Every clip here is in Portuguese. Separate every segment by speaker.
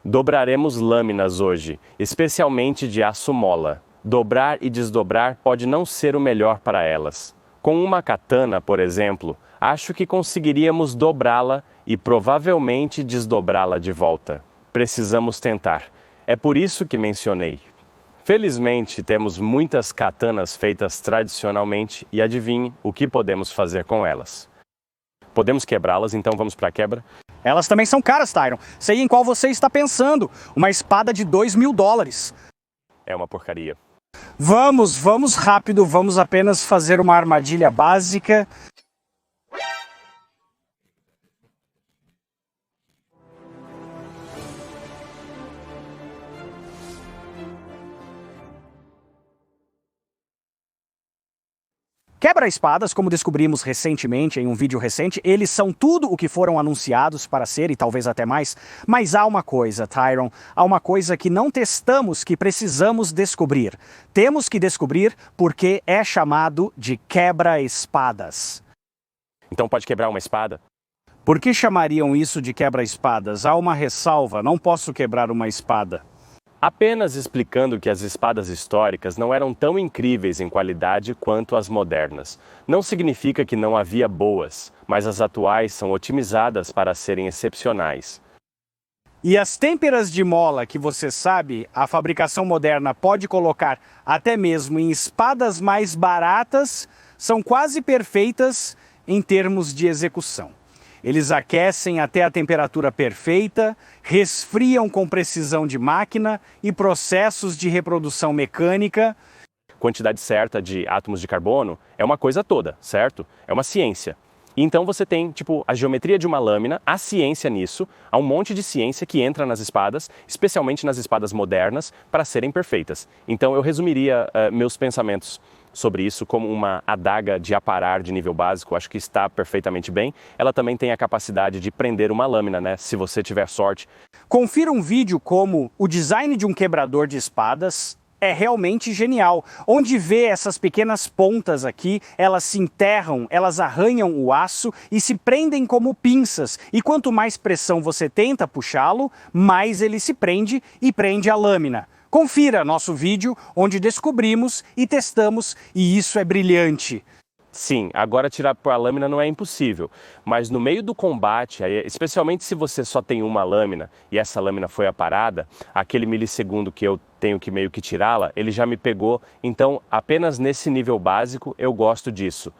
Speaker 1: Dobraremos lâminas hoje, especialmente de aço mola. Dobrar e desdobrar pode não ser o melhor para elas. Com uma katana, por exemplo, acho que conseguiríamos dobrá-la e provavelmente desdobrá-la de volta. Precisamos tentar. É por isso que mencionei. Felizmente, temos muitas katanas feitas tradicionalmente e adivinhe o que podemos fazer com elas. Podemos quebrá-las, então vamos para a quebra?
Speaker 2: Elas também são caras, Tyron. Sei em qual você está pensando. Uma espada de $2.000.
Speaker 1: É uma porcaria.
Speaker 2: Vamos rápido, vamos apenas fazer uma armadilha básica. Quebra-espadas, como descobrimos recentemente em um vídeo recente, eles são tudo o que foram anunciados para ser e talvez até mais. Mas há uma coisa, Tyron, há uma coisa que não testamos que precisamos descobrir. Temos que descobrir porque é chamado de quebra-espadas.
Speaker 1: Então pode quebrar uma espada?
Speaker 2: Por que chamariam isso de quebra-espadas? Há uma ressalva, não posso quebrar uma espada.
Speaker 1: Apenas explicando que as espadas históricas não eram tão incríveis em qualidade quanto as modernas. Não significa que não havia boas, mas as atuais são otimizadas para serem excepcionais.
Speaker 2: E as têmperas de mola que você sabe, a fabricação moderna pode colocar até mesmo em espadas mais baratas, são quase perfeitas em termos de execução. Eles aquecem até a temperatura perfeita, resfriam com precisão de máquina e processos de reprodução mecânica.
Speaker 1: Quantidade certa de átomos de carbono é uma coisa toda, certo? É uma ciência. Então você tem, a geometria de uma lâmina, a ciência nisso, há um monte de ciência que entra nas espadas, especialmente nas espadas modernas, para serem perfeitas. Então eu resumiria meus pensamentos sobre isso como uma adaga de aparar de nível básico, acho que está perfeitamente bem. Ela também tem a capacidade de prender uma lâmina, né, se você tiver sorte.
Speaker 2: Confira um vídeo como o design de um quebrador de espadas é realmente genial. Onde vê essas pequenas pontas aqui, elas se enterram, elas arranham o aço e se prendem como pinças. E quanto mais pressão você tenta puxá-lo, mais ele se prende e prende a lâmina. Confira nosso vídeo onde descobrimos e testamos, e isso é brilhante.
Speaker 1: Sim, agora tirar a lâmina não é impossível, mas no meio do combate, especialmente se você só tem uma lâmina e essa lâmina foi aparada, aquele milissegundo que eu tenho que meio que tirá-la, ele já me pegou, então apenas nesse nível básico eu gosto disso.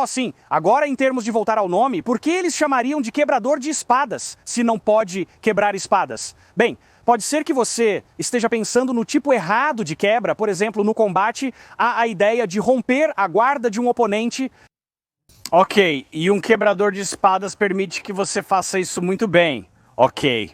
Speaker 2: Sim, agora em termos de voltar ao nome, por que eles chamariam de quebrador de espadas, se não pode quebrar espadas? Bem, pode ser que você esteja pensando no tipo errado de quebra, por exemplo, no combate, há a ideia de romper a guarda de um oponente. Ok, e um quebrador de espadas permite que você faça isso muito bem. Ok.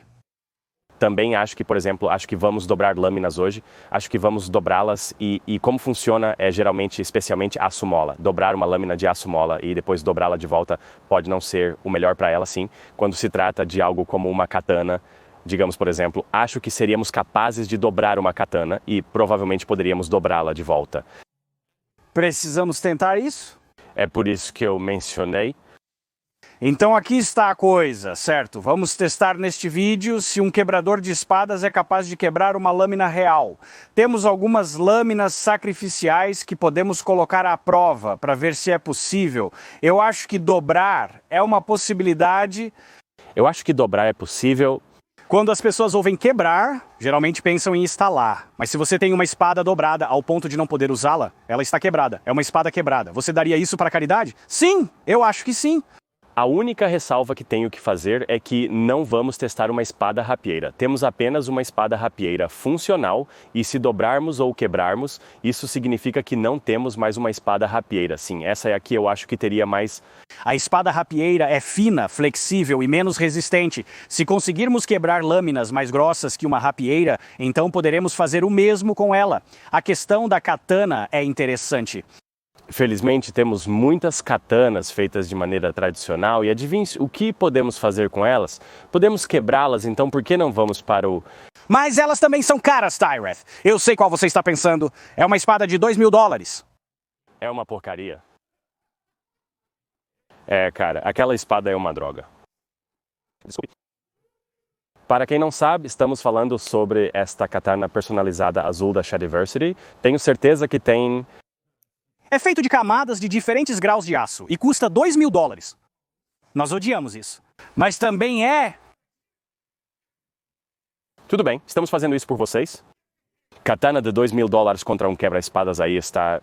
Speaker 1: Também acho que, por exemplo, acho que vamos dobrar lâminas hoje, acho que vamos dobrá-las e como funciona é geralmente, especialmente aço mola. Dobrar uma lâmina de aço mola e depois dobrá-la de volta pode não ser o melhor para ela, sim. Quando se trata de algo como uma katana, digamos, por exemplo, acho que seríamos capazes de dobrar uma katana e provavelmente poderíamos dobrá-la de volta.
Speaker 2: Precisamos tentar isso?
Speaker 1: É por isso que eu mencionei.
Speaker 2: Então aqui está a coisa, certo? Vamos testar neste vídeo se um quebrador de espadas é capaz de quebrar uma lâmina real. Temos algumas lâminas sacrificiais que podemos colocar à prova para ver se é possível. Eu acho que dobrar é uma possibilidade.
Speaker 1: Eu acho que dobrar é possível.
Speaker 2: Quando as pessoas ouvem quebrar, geralmente pensam em instalar. Mas se você tem uma espada dobrada ao ponto de não poder usá-la, ela está quebrada. É uma espada quebrada. Você daria isso para a caridade? Sim, eu acho que sim.
Speaker 1: A única ressalva que tenho que fazer é que não vamos testar uma espada rapieira. Temos apenas uma espada rapieira funcional e se dobrarmos ou quebrarmos, isso significa que não temos mais uma espada rapieira. Sim, essa é a que eu acho que teria mais...
Speaker 2: A espada rapieira é fina, flexível e menos resistente. Se conseguirmos quebrar lâminas mais grossas que uma rapieira, então poderemos fazer o mesmo com ela. A questão da katana é interessante.
Speaker 1: Felizmente temos muitas katanas feitas de maneira tradicional e adivinhe o que podemos fazer com elas? Podemos quebrá-las, então por que não vamos para o...
Speaker 2: Mas elas também são caras, Tyreth. Eu sei qual você está pensando. É uma espada de $2.000.
Speaker 1: É uma porcaria. Cara, aquela espada é uma droga. Desculpe. Para quem não sabe, estamos falando sobre esta katana personalizada azul da Shadiversity. Tenho certeza que tem...
Speaker 2: É feito de camadas de diferentes graus de aço e custa $2.000. Nós odiamos isso. Mas também é...
Speaker 1: Tudo bem, estamos fazendo isso por vocês. Katana de $2.000 contra um quebra-espadas aí está...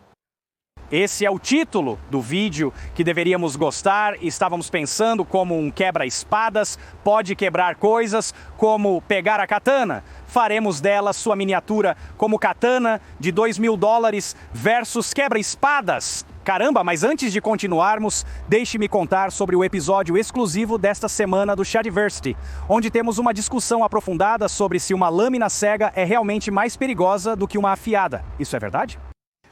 Speaker 2: Esse é o título do vídeo que deveríamos gostar e estávamos pensando como um quebra-espadas pode quebrar coisas, como pegar a katana. Faremos dela sua miniatura como katana de $2.000 versus quebra-espadas. Caramba, mas antes de continuarmos, deixe-me contar sobre o episódio exclusivo desta semana do Shadiversity, onde temos uma discussão aprofundada sobre se uma lâmina cega é realmente mais perigosa do que uma afiada. Isso é verdade?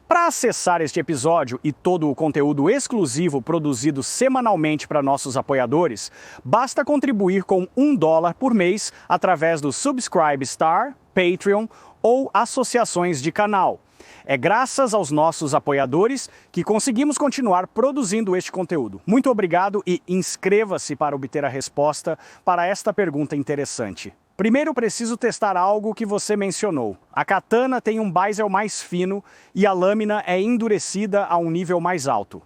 Speaker 2: Para acessar este episódio e todo o conteúdo exclusivo produzido semanalmente para nossos apoiadores, basta contribuir com $1 por mês através do Subscribe Star, Patreon ou associações de canal. É graças aos nossos apoiadores que conseguimos continuar produzindo este conteúdo. Muito obrigado e inscreva-se para obter a resposta para esta pergunta interessante. Primeiro preciso testar algo que você mencionou. A katana tem um bezel mais fino e a lâmina é endurecida a um nível mais alto.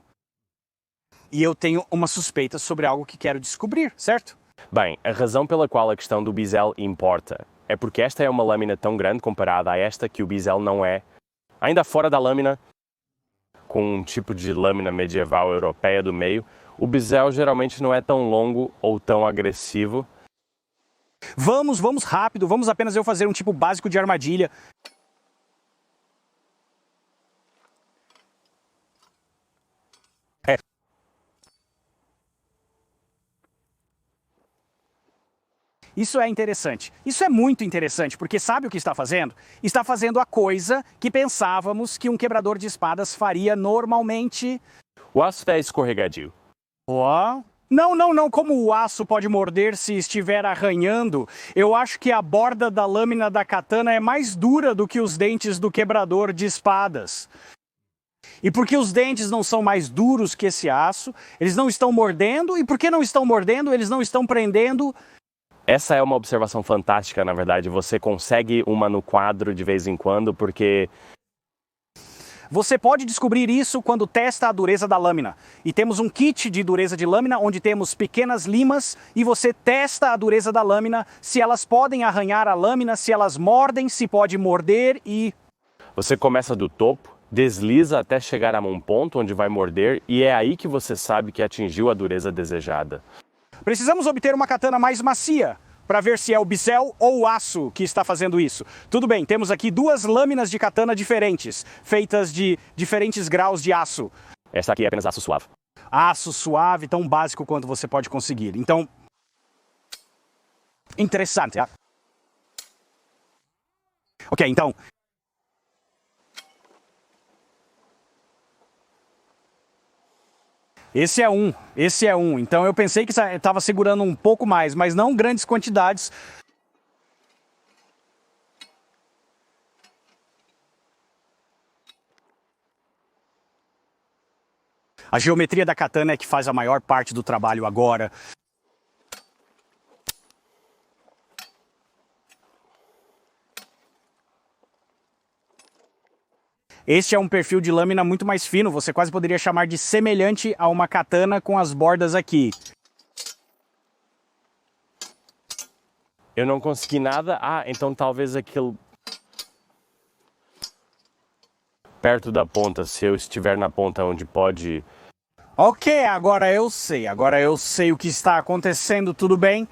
Speaker 2: E eu tenho uma suspeita sobre algo que quero descobrir, certo?
Speaker 1: Bem, a razão pela qual a questão do bisel importa é porque esta é uma lâmina tão grande comparada a esta que o bisel não é. Ainda fora da lâmina, com um tipo de lâmina medieval europeia do meio, o bisel geralmente não é tão longo ou tão agressivo.
Speaker 2: Vamos rápido, vamos apenas eu fazer um tipo básico de armadilha. Isso é interessante. Isso é muito interessante, porque sabe o que está fazendo? Está fazendo a coisa que pensávamos que um quebrador de espadas faria normalmente.
Speaker 1: O aço é escorregadio.
Speaker 2: Ó. Não, como o aço pode morder se estiver arranhando, eu acho que a borda da lâmina da katana é mais dura do que os dentes do quebrador de espadas. E porque os dentes não são mais duros que esse aço, eles não estão mordendo, e porque não estão mordendo, eles não estão prendendo.
Speaker 1: Essa é uma observação fantástica, na verdade. Você consegue uma no quadro de vez em quando, porque...
Speaker 2: Você pode descobrir isso quando testa a dureza da lâmina. E temos um kit de dureza de lâmina, onde temos pequenas limas, e você testa a dureza da lâmina, se elas podem arranhar a lâmina, se elas mordem, se pode morder e...
Speaker 1: Você começa do topo, desliza até chegar a um ponto onde vai morder, e é aí que você sabe que atingiu a dureza desejada.
Speaker 2: Precisamos obter uma katana mais macia, para ver se é o bisel ou o aço que está fazendo isso. Tudo bem, temos aqui duas lâminas de katana diferentes, feitas de diferentes graus de aço.
Speaker 1: Essa aqui é apenas aço suave.
Speaker 2: Aço suave, tão básico quanto você pode conseguir. Então, interessante. Ok, então... Esse é um. Então eu pensei que estava segurando um pouco mais, mas não grandes quantidades. A geometria da katana é que faz a maior parte do trabalho agora. Este é um perfil de lâmina muito mais fino, você quase poderia chamar de semelhante a uma katana com as bordas aqui.
Speaker 1: Eu não consegui nada. Então talvez aquilo... perto da ponta, se eu estiver na ponta onde pode...
Speaker 2: Ok, agora eu sei o que está acontecendo, tudo bem?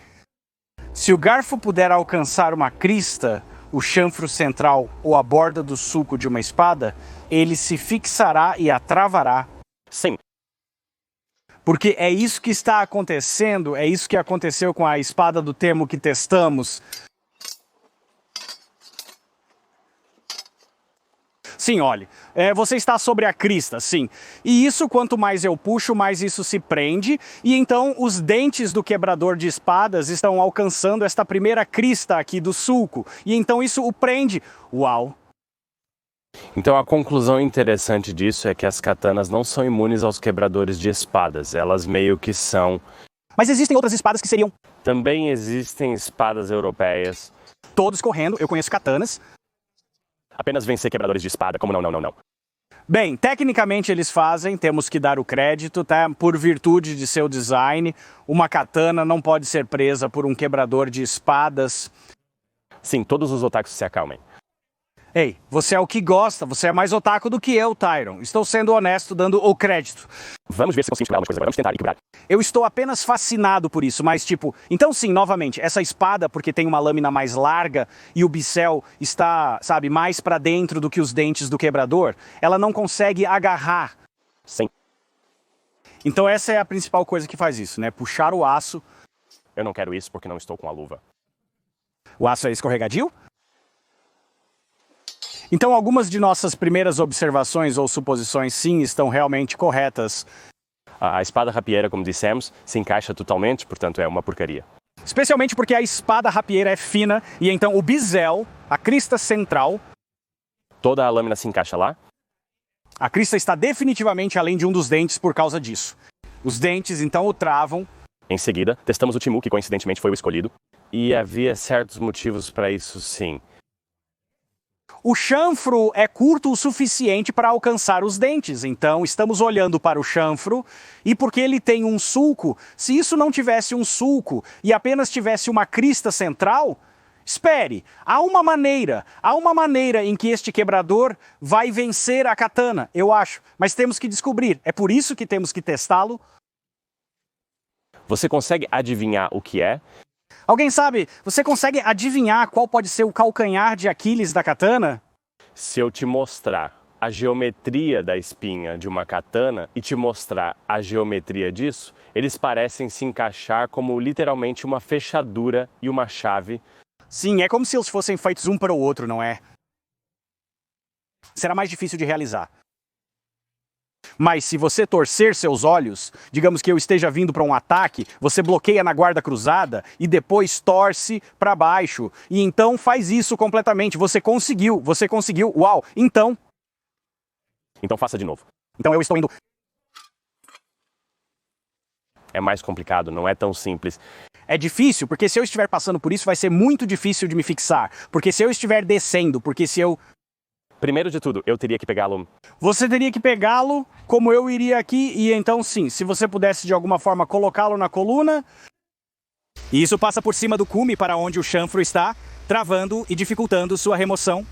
Speaker 2: Se o garfo puder alcançar uma crista, o chanfro central ou a borda do sulco de uma espada, ele se fixará e a travará.
Speaker 1: Sim.
Speaker 2: Porque é isso que está acontecendo, é isso que aconteceu com a espada do Temu que testamos. Sim, olhe, você está sobre a crista, sim. E isso, quanto mais eu puxo, mais isso se prende. E então os dentes do quebrador de espadas estão alcançando esta primeira crista aqui do sulco. E então isso o prende. Uau!
Speaker 1: Então a conclusão interessante disso é que as katanas não são imunes aos quebradores de espadas. Elas meio que são
Speaker 2: Mas existem outras espadas que seriam
Speaker 1: Também existem espadas europeias.
Speaker 2: todos correndo, eu conheço katanas.
Speaker 1: Apenas vencer quebradores de espada, como não.
Speaker 2: Bem, tecnicamente eles fazem, temos que dar o crédito, tá? Por virtude de seu design, uma katana não pode ser presa por um quebrador de espadas.
Speaker 1: Sim, todos os otakus se acalmem.
Speaker 2: Ei, você é o que gosta, você é mais otaku do que eu, Tyron. Estou sendo honesto, dando o crédito.
Speaker 1: Vamos ver se conseguimos quebrar alguma coisa agora. Vamos tentar quebrar.
Speaker 2: Eu estou apenas fascinado por isso, mas tipo... Então sim, novamente, essa espada, porque tem uma lâmina mais larga e o bicel está, sabe, mais para dentro do que os dentes do quebrador, ela não consegue agarrar.
Speaker 1: Sim.
Speaker 2: Então essa é a principal coisa que faz isso, né? Puxar o aço.
Speaker 1: Eu não quero isso porque não estou com a luva.
Speaker 2: O aço é escorregadio? Então algumas de nossas primeiras observações ou suposições sim estão realmente corretas.
Speaker 1: A espada rapieira, como dissemos, se encaixa totalmente, portanto é uma porcaria.
Speaker 2: Especialmente porque a espada rapieira é fina e então o bisel, a crista central,
Speaker 1: Toda a lâmina se encaixa lá.
Speaker 2: a crista está definitivamente além de um dos dentes por causa disso. Os dentes então o travam.
Speaker 1: Em seguida, testamos o Timu, que coincidentemente foi o escolhido. E havia certos motivos para isso, sim.
Speaker 2: O chanfro é curto o suficiente para alcançar os dentes, então estamos olhando para o chanfro e porque ele tem um sulco, se isso não tivesse um sulco e apenas tivesse uma crista central, espere, há uma maneira em que este quebrador vai vencer a katana, eu acho, mas temos que descobrir, é por isso que temos que testá-lo.
Speaker 1: Você consegue adivinhar o que é?
Speaker 2: Alguém sabe, você consegue adivinhar qual pode ser o calcanhar de Aquiles da katana?
Speaker 1: Se eu te mostrar a geometria da espinha de uma katana e te mostrar a geometria disso, eles parecem se encaixar como literalmente uma fechadura e uma chave.
Speaker 2: Sim, é como se eles fossem feitos um para o outro, não é? Será mais difícil de realizar. Mas se você torcer seus olhos, digamos que eu esteja vindo para um ataque, você bloqueia na guarda cruzada e depois torce para baixo. E então faz isso completamente. Você conseguiu, uau! Então
Speaker 1: Faça de novo.
Speaker 2: Então eu estou indo...
Speaker 1: É mais complicado, não é tão simples.
Speaker 2: É difícil, porque se eu estiver passando por isso, vai ser muito difícil de me fixar. Porque se eu estiver descendo, porque se eu...
Speaker 1: Primeiro de tudo, eu teria que pegá-lo.
Speaker 2: Você teria que pegá-lo como eu iria aqui, e então sim, se você pudesse de alguma forma colocá-lo na coluna... E isso passa por cima do cume para onde o chanfro está, travando e dificultando sua remoção.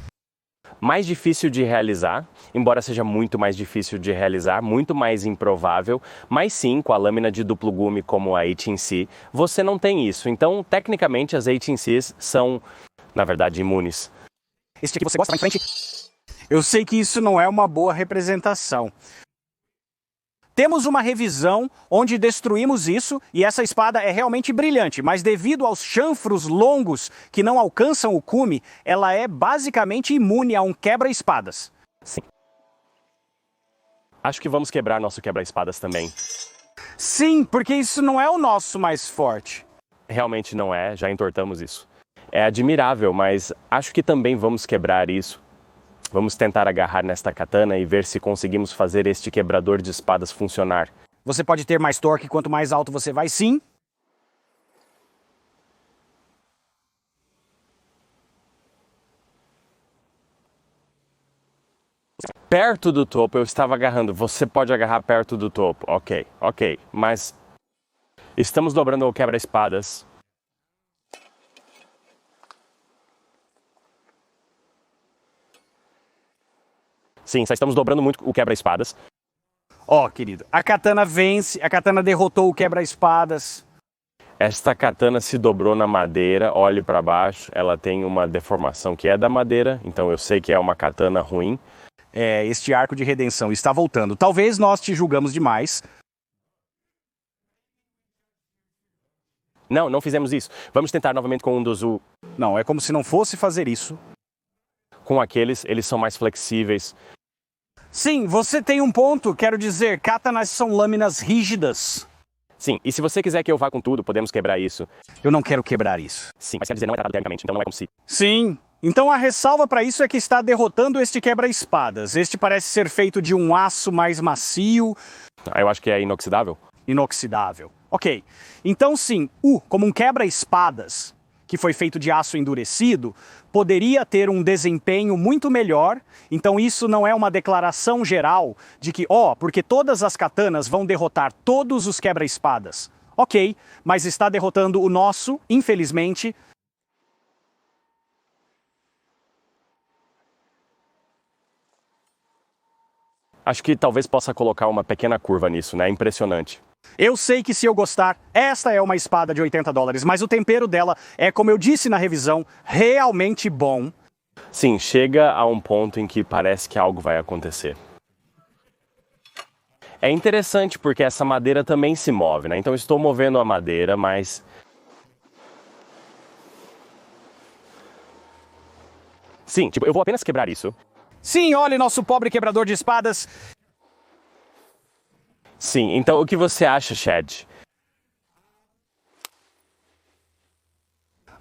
Speaker 1: Mais difícil de realizar, embora seja muito mais difícil de realizar, muito mais improvável, mas sim, com a lâmina de duplo gume como a AT&C, você não tem isso. Então, tecnicamente, as AT&Cs são, na verdade, imunes.
Speaker 2: Este aqui você gosta, vai em frente. Eu sei que isso não é uma boa representação. Temos uma revisão onde destruímos isso e essa espada é realmente brilhante, mas devido aos chanfros longos que não alcançam o cume, ela é basicamente imune a um quebra-espadas.
Speaker 1: Sim. Acho que vamos quebrar nosso quebra-espadas também.
Speaker 2: Sim, porque isso não é o nosso mais forte.
Speaker 1: Realmente não é, já entortamos isso. É admirável, mas acho que também vamos quebrar isso. Vamos tentar agarrar nesta katana e ver se conseguimos fazer este quebrador de espadas funcionar.
Speaker 2: Você pode ter mais torque quanto mais alto você vai, sim.
Speaker 1: Perto do topo eu estava agarrando. Você pode agarrar perto do topo. Ok. Mas estamos dobrando o quebra-espadas. Sim, só estamos dobrando muito o quebra-espadas.
Speaker 2: Ó, querido, a katana vence, a katana derrotou o quebra-espadas.
Speaker 1: Esta katana se dobrou na madeira, olhe para baixo, ela tem uma deformação que é da madeira, então eu sei que é uma katana ruim.
Speaker 2: É, este arco de redenção está voltando. Talvez nós te julgamos demais.
Speaker 1: Não fizemos isso. Vamos tentar novamente com um dos U.
Speaker 2: Não, é como se não fosse fazer isso.
Speaker 1: Com aqueles, eles são mais flexíveis.
Speaker 2: Sim, você tem um ponto. Quero dizer, katanas são lâminas rígidas.
Speaker 1: Sim, e se você quiser que eu vá com tudo, podemos quebrar isso.
Speaker 2: Eu não quero quebrar isso.
Speaker 1: Sim, mas quer dizer, não é tratado tecnicamente, então não é como se...
Speaker 2: Sim. Então a ressalva para isso é que está derrotando este quebra-espadas. Este parece ser feito de um aço mais macio.
Speaker 1: Eu acho que é inoxidável.
Speaker 2: Inoxidável. Ok, então sim, como um quebra-espadas, que foi feito de aço endurecido, poderia ter um desempenho muito melhor. Então isso não é uma declaração geral de que, porque todas as katanas vão derrotar todos os quebra-espadas. Ok, mas está derrotando o nosso, infelizmente.
Speaker 1: Acho que talvez possa colocar uma pequena curva nisso, né? É impressionante.
Speaker 2: Eu sei que se eu gostar, esta é uma espada de $80, mas o tempero dela é, como eu disse na revisão, realmente bom.
Speaker 1: Sim, chega a um ponto em que parece que algo vai acontecer. É interessante porque essa madeira também se move, né? Então estou movendo a madeira, mas... Sim, eu vou apenas quebrar isso.
Speaker 2: Sim, olhe nosso pobre quebrador de espadas.
Speaker 1: Sim, então o que você acha, Chad?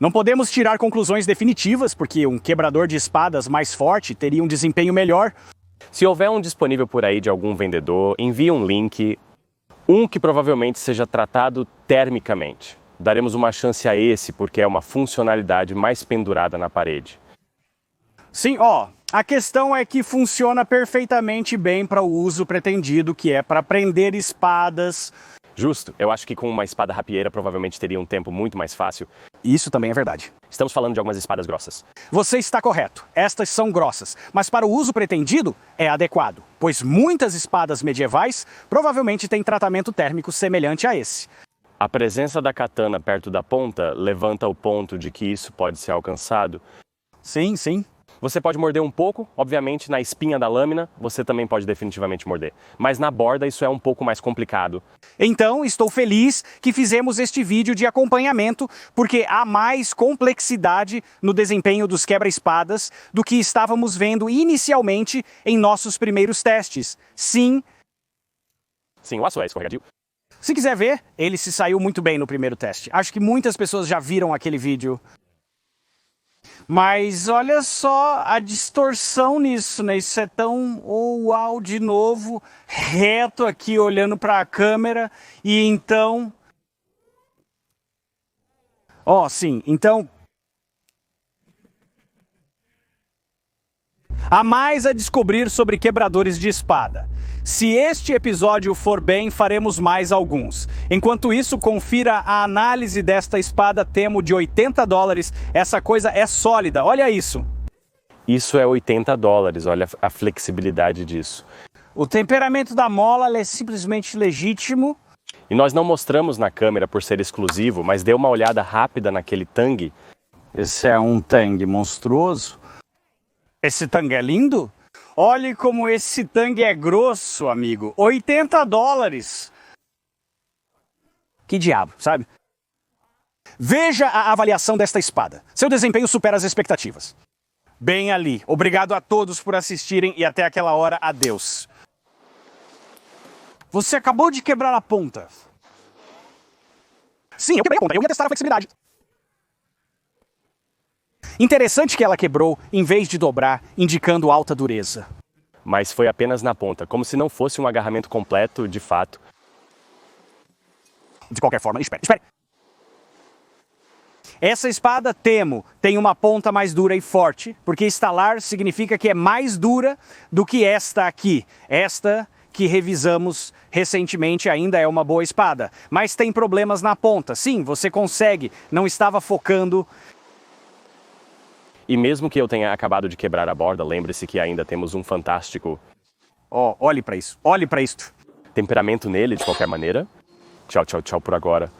Speaker 2: Não podemos tirar conclusões definitivas, porque um quebrador de espadas mais forte teria um desempenho melhor.
Speaker 1: Se houver um disponível por aí de algum vendedor, envie um link, um que provavelmente seja tratado termicamente. Daremos uma chance a esse porque é uma funcionalidade mais pendurada na parede.
Speaker 2: Sim, a questão é que funciona perfeitamente bem para o uso pretendido, que é para prender espadas.
Speaker 1: Justo. Eu acho que com uma espada rapieira provavelmente teria um tempo muito mais fácil.
Speaker 2: Isso também é verdade.
Speaker 1: Estamos falando de algumas espadas grossas.
Speaker 2: Você está correto. Estas são grossas, mas para o uso pretendido é adequado, pois muitas espadas medievais provavelmente têm tratamento térmico semelhante a esse.
Speaker 1: A presença da katana perto da ponta levanta o ponto de que isso pode ser alcançado.
Speaker 2: Sim, sim.
Speaker 1: Você pode morder um pouco, obviamente, na espinha da lâmina, você também pode definitivamente morder. Mas na borda isso é um pouco mais complicado.
Speaker 2: Então, estou feliz que fizemos este vídeo de acompanhamento, porque há mais complexidade no desempenho dos quebra-espadas do que estávamos vendo inicialmente em nossos primeiros testes. Sim,
Speaker 1: Sim, o aço é escorregadio.
Speaker 2: se quiser ver, ele se saiu muito bem no primeiro teste. Acho que muitas pessoas já viram aquele vídeo. Mas olha só a distorção nisso, né? Isso é tão uau de novo, reto aqui olhando para a câmera e então... sim, então... Há mais a descobrir sobre quebradores de espada. Se este episódio for bem, faremos mais alguns. Enquanto isso, confira a análise desta espada Temo de $80. Essa coisa é sólida, olha isso.
Speaker 1: Isso é $80, olha a flexibilidade disso.
Speaker 2: O temperamento da mola é simplesmente legítimo.
Speaker 1: E nós não mostramos na câmera por ser exclusivo, mas dê uma olhada rápida naquele tangue.
Speaker 2: Esse é um tangue monstruoso. Esse tangue é lindo? Olhe como esse tangue é grosso, amigo. $80. Que diabo, sabe? Veja a avaliação desta espada. Seu desempenho supera as expectativas. Bem ali. Obrigado a todos por assistirem e até aquela hora, adeus. Você acabou de quebrar a ponta. Sim, eu quebrei a ponta. Eu ia testar a flexibilidade. Interessante que ela quebrou em vez de dobrar, indicando alta dureza.
Speaker 1: Mas foi apenas na ponta, como se não fosse um agarramento completo, de fato.
Speaker 2: De qualquer forma, espere. Essa espada, Temo, tem uma ponta mais dura e forte, porque estalar significa que é mais dura do que esta aqui. Esta que revisamos recentemente ainda é uma boa espada, mas tem problemas na ponta. Sim, você consegue, não estava focando...
Speaker 1: E mesmo que eu tenha acabado de quebrar a borda, lembre-se que ainda temos um fantástico...
Speaker 2: olhe para isso, olhe para isto.
Speaker 1: Temperamento nele, de qualquer maneira. Tchau por agora.